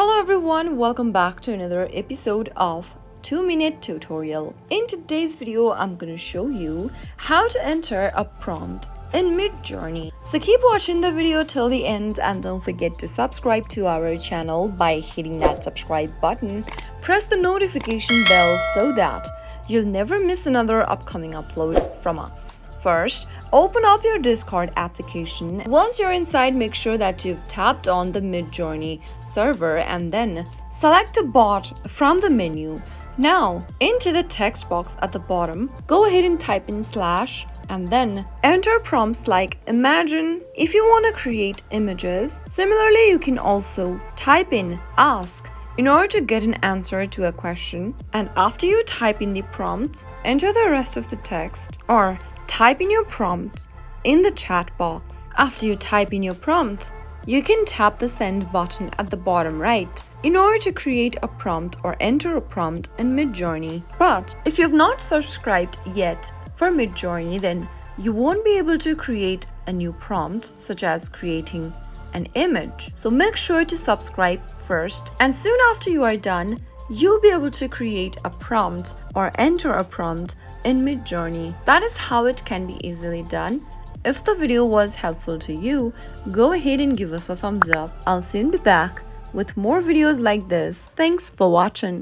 Hello everyone, welcome back to another episode of 2-minute tutorial. In today's video, I'm gonna show you how to enter a prompt in MidJourney. So keep watching the video till the end and don't forget to subscribe to our channel by hitting that subscribe button. Press the notification bell so that you'll never miss another upcoming upload from us. First, open up your Discord application. Once you're inside, make sure that you've tapped on the MidJourney server and then select a bot from the menu. Now, into the text box at the bottom, go ahead and type in / and then enter prompts like imagine if you want to create images. Similarly, you can also type in ask in order to get an answer to a question. And after you type in the prompt, enter the rest of the text or type in your prompt in the chat box. After you type in your prompt, you can tap the send button at the bottom right in order to create a prompt or enter a prompt in MidJourney. But if you have not subscribed yet for MidJourney, then you won't be able to create a new prompt such as creating an image. So make sure to subscribe first, and soon after you are done, you'll be able to create a prompt or enter a prompt in MidJourney. That is how it can be easily done. If the video was helpful to you, go ahead and give us a thumbs up. I'll soon be back with more videos like this. Thanks for watching.